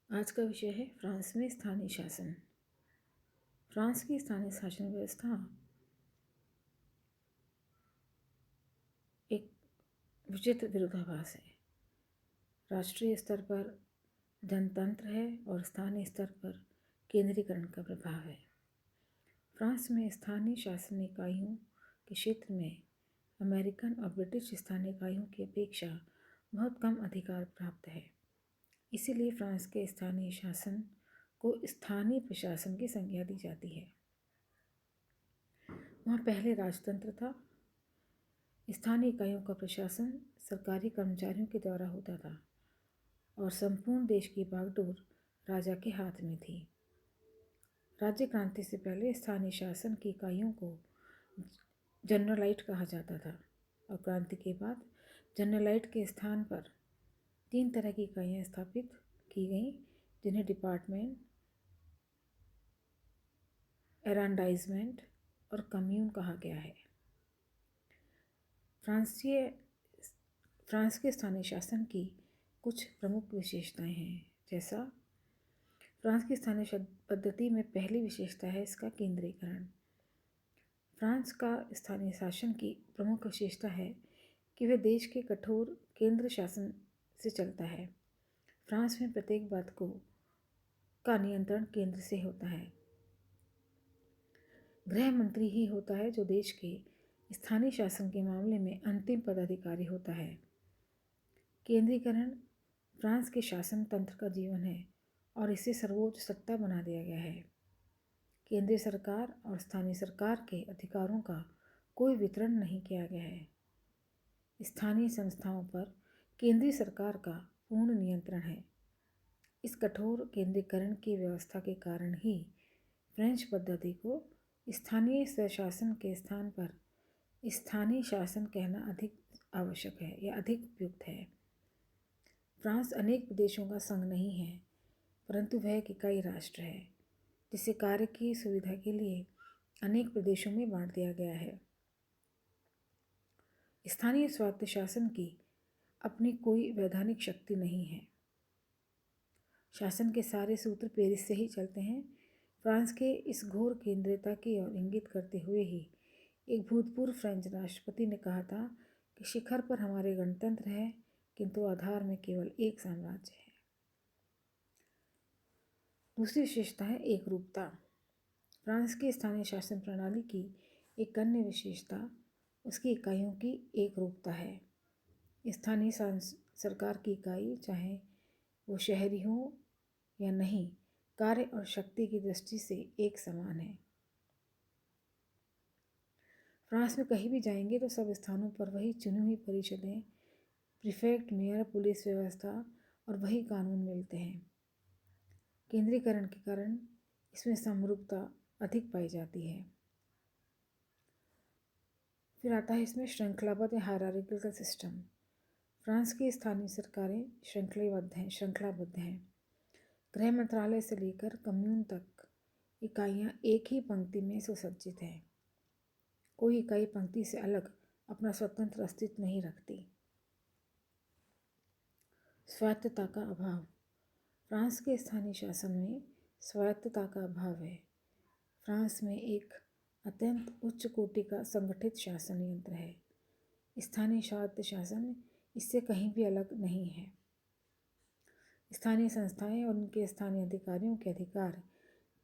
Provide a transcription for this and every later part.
आज का विषय है फ्रांस में स्थानीय शासन। फ्रांस की स्थानीय शासन व्यवस्था एक विचित्र विरोधाभास है। राष्ट्रीय स्तर पर जनतंत्र है और स्थानीय स्तर पर केंद्रीकरण का प्रभाव है। फ्रांस में स्थानीय शासन इकाइयों के क्षेत्र में अमेरिकन और ब्रिटिश स्थानीय इकाइयों की अपेक्षा बहुत कम अधिकार प्राप्त है। इसीलिए फ्रांस के स्थानीय शासन को स्थानीय प्रशासन की संज्ञा दी जाती है। वहाँ पहले राजतंत्र था। स्थानीय इकाइयों का प्रशासन सरकारी कर्मचारियों के द्वारा होता था और संपूर्ण देश की बागडोर राजा के हाथ में थी। राज्य क्रांति से पहले स्थानीय शासन की इकाइयों को जनरलाइट कहा जाता था और क्रांति के बाद जनरलाइट के स्थान पर 3 तरह की इकाइयाँ स्थापित की गईं, जिन्हें डिपार्टमेंट, एरांडाइजमेंट और कम्यून कहा गया है। फ्रांस के स्थानीय शासन की कुछ प्रमुख विशेषताएं हैं। जैसा फ्रांस की स्थानीय पद्धति में पहली विशेषता है इसका केंद्रीकरण। फ्रांस का स्थानीय शासन की प्रमुख विशेषता है कि वह देश के कठोर केंद्र शासन से चलता है। फ्रांस में प्रत्येक बात का नियंत्रण केंद्र से होता है। गृह मंत्री ही होता है जो देश के स्थानीय शासन के मामले में अंतिम पदाधिकारी होता है। केंद्रीकरण फ्रांस के शासन तंत्र का जीवन है और इसे सर्वोच्च सत्ता बना दिया गया है। केंद्रीय सरकार और स्थानीय सरकार के अधिकारों का कोई वितरण नहीं किया गया है। स्थानीय संस्थाओं पर केंद्रीय सरकार का पूर्ण नियंत्रण है। इस कठोर केंद्रीकरण की व्यवस्था के कारण ही फ्रेंच पद्धति को स्थानीय स्वशासन के स्थान पर स्थानीय शासन कहना अधिक आवश्यक है या अधिक उपयुक्त है। फ्रांस अनेक प्रदेशों का संघ नहीं है, परंतु वह एक इकाई राष्ट्र है जिसे कार्य की सुविधा के लिए अनेक प्रदेशों में बांट दिया गया है। स्थानीय स्वायत्त शासन की अपनी कोई वैधानिक शक्ति नहीं है। शासन के सारे सूत्र पेरिस से ही चलते हैं। फ्रांस के इस घोर केंद्रीयता की ओर इंगित करते हुए ही एक भूतपूर्व फ्रेंच राष्ट्रपति ने कहा था कि शिखर पर हमारे गणतंत्र है, किंतु आधार में केवल एक साम्राज्य है। दूसरी विशेषता है एकरूपता। फ्रांस की स्थानीय शासन प्रणाली की एक अन्य विशेषता उसकी इकाइयों की एकरूपता है। स्थानीय सरकार की इकाई, चाहे वो शहरी हो या नहीं, कार्य और शक्ति की दृष्टि से एक समान है। फ्रांस में कहीं भी जाएंगे तो सब स्थानों पर वही चुनी हुई परिषदें, प्रीफेक्ट, मेयर, पुलिस व्यवस्था और वही कानून मिलते हैं। केंद्रीकरण के कारण इसमें समरूपता अधिक पाई जाती है। फिर आता है इसमें श्रृंखलाबद्ध या हायरार्किकल सिस्टम। फ्रांस की स्थानीय सरकारें श्रृंखलाबद्ध हैं। गृह मंत्रालय से लेकर कम्यून तक इकाइयाँ एक ही पंक्ति में सुसज्जित हैं। कोई इकाई पंक्ति से अलग अपना स्वतंत्र अस्तित्व नहीं रखती। स्वायत्तता का अभाव। फ्रांस के स्थानीय शासन में स्वायत्तता का अभाव है। फ्रांस में एक अत्यंत उच्च कोटि का संगठित शासन यंत्र है। स्थानीय स्वायत्त शासन इससे कहीं भी अलग नहीं है। स्थानीय संस्थाएं और उनके स्थानीय अधिकारियों के अधिकार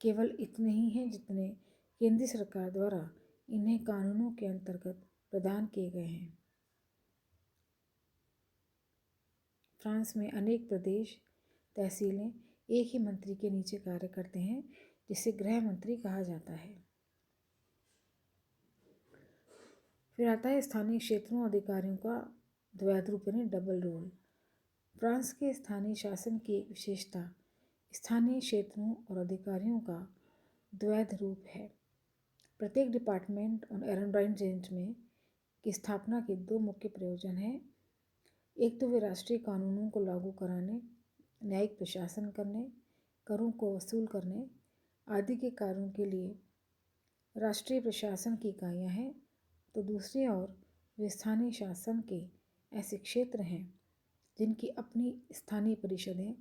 केवल इतने ही हैं जितने केंद्रीय सरकार द्वारा इन्हें कानूनों के अंतर्गत प्रदान किए गए हैं। फ्रांस में अनेक प्रदेश, तहसीलें एक ही मंत्री के नीचे कार्य करते हैं, जिसे गृह मंत्री कहा जाता है। फिर आता है स्थानीय क्षेत्रों अधिकारियों का द्वैध रूप यानी डबल रोल। फ्रांस के स्थानीय शासन की एक विशेषता स्थानीय क्षेत्रों और अधिकारियों का द्वैध रूप है। प्रत्येक डिपार्टमेंट और एरेंडाइजमेंट में की स्थापना के 2 मुख्य प्रयोजन हैं। एक तो वे राष्ट्रीय कानूनों को लागू कराने, न्यायिक प्रशासन करने, करों को वसूल करने आदि के कार्यों के लिए राष्ट्रीय प्रशासन की इकाइयाँ हैं, तो दूसरी ओर वे स्थानीय शासन के ऐसे क्षेत्र हैं जिनकी अपनी स्थानीय परिषदें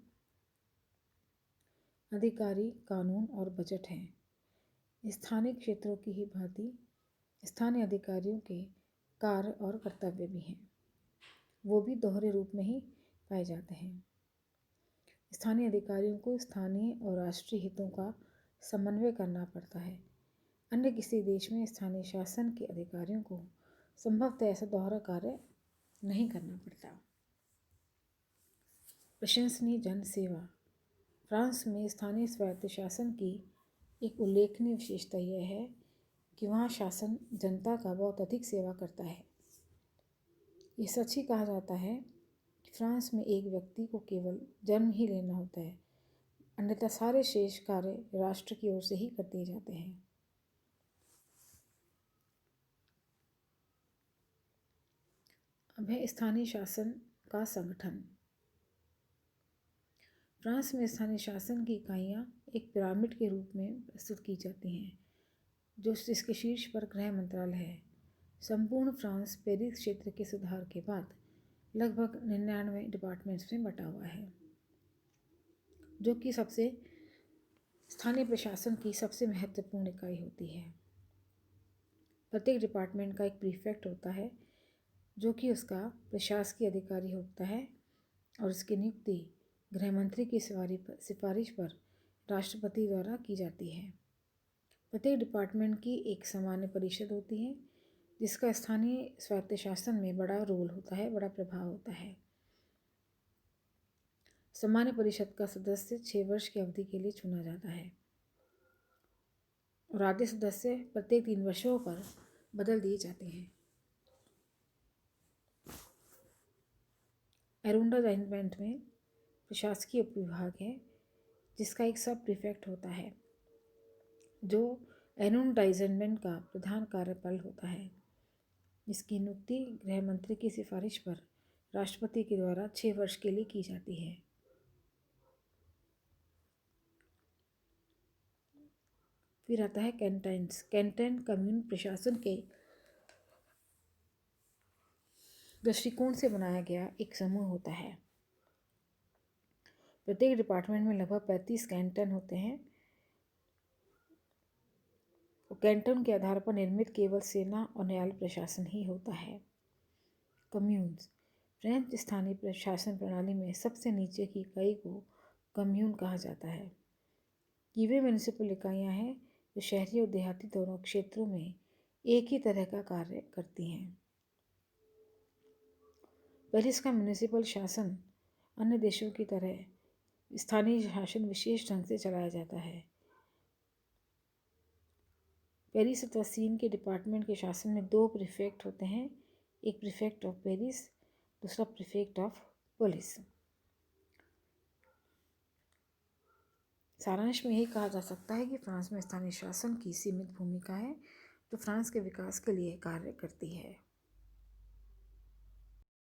अधिकारी, कानून और बजट हैं। स्थानीय क्षेत्रों की ही भांति स्थानीय अधिकारियों के कार्य और कर्तव्य भी हैं, वो भी दोहरे रूप में ही पाए जाते हैं। स्थानीय अधिकारियों को स्थानीय और राष्ट्रीय हितों का समन्वय करना पड़ता है। अन्य किसी देश में स्थानीय शासन के अधिकारियों को संभवतः ऐसा दोहरा कार्य नहीं करना पड़ता। प्रशंसनीय जन सेवा। फ्रांस में स्थानीय स्वायत्त शासन की एक उल्लेखनीय विशेषता यह है कि वहाँ शासन जनता का बहुत अधिक सेवा करता है। ये सच ही कहा जाता है कि फ्रांस में एक व्यक्ति को केवल जन्म ही लेना होता है, अन्यथा सारे शेष कार्य राष्ट्र की ओर से ही कर दिए जाते हैं। अब है स्थानीय शासन का संगठन। फ्रांस में स्थानीय शासन की इकाइयाँ एक पिरामिड के रूप में प्रस्तुत की जाती हैं, जिसके शीर्ष पर गृह मंत्रालय है। संपूर्ण फ्रांस पेरिस क्षेत्र के सुधार के बाद लगभग 99 डिपार्टमेंट्स में बटा हुआ है, जो कि स्थानीय प्रशासन की सबसे महत्वपूर्ण इकाई होती है। प्रत्येक डिपार्टमेंट का एक प्रीफेक्ट होता है, जो कि उसका प्रशासकीय अधिकारी होता है और उसकी नियुक्ति गृह मंत्री की सिफारिश पर राष्ट्रपति द्वारा की जाती है। प्रत्येक डिपार्टमेंट की एक सामान्य परिषद होती है, जिसका स्थानीय स्वायत्त शासन में बड़ा रोल होता है, बड़ा प्रभाव होता है। सामान्य परिषद का सदस्य 6 वर्ष की अवधि के लिए चुना जाता है और आधे सदस्य प्रत्येक 3 वर्षों पर बदल दिए जाते हैं। एरोंडाइजमेंट में प्रशासकीय उपविभाग है, जिसका एक सब प्रीफेक्ट होता है, जो एरोंडाइजमेंट का प्रधान कार्यपाल होता है, जिसकी नियुक्ति गृह मंत्री की सिफारिश पर राष्ट्रपति के द्वारा 6 वर्ष के लिए की जाती है। फिर आता है कैंटन्स। कैंटन कम्यून प्रशासन के दृष्टिकोण से बनाया गया एक समूह होता है। प्रत्येक डिपार्टमेंट में लगभग 35 कैंटन होते हैं और कैंटन के आधार पर निर्मित केवल सेना और न्यायालय प्रशासन ही होता है। कम्यून्स। फ्रेंच स्थानीय प्रशासन प्रणाली में सबसे नीचे की इकाई को कम्यून कहा जाता है। ये वे म्यूनिसिपल इकाइयाँ हैं जो शहरी और देहाती दोनों क्षेत्रों में एक ही तरह का कार्य करती हैं। पेरिस का म्यूनिसिपल शासन अन्य देशों की तरह स्थानीय शासन विशेष ढंग से चलाया जाता है। पेरिस तथा सीन के डिपार्टमेंट के शासन में 2 प्रीफेक्ट होते हैं, एक प्रीफेक्ट ऑफ पेरिस, दूसरा प्रीफेक्ट ऑफ पुलिस। सारांश में यही कहा जा सकता है कि फ्रांस में स्थानीय शासन की सीमित भूमिका है, जो फ्रांस के विकास के लिए कार्य करती है।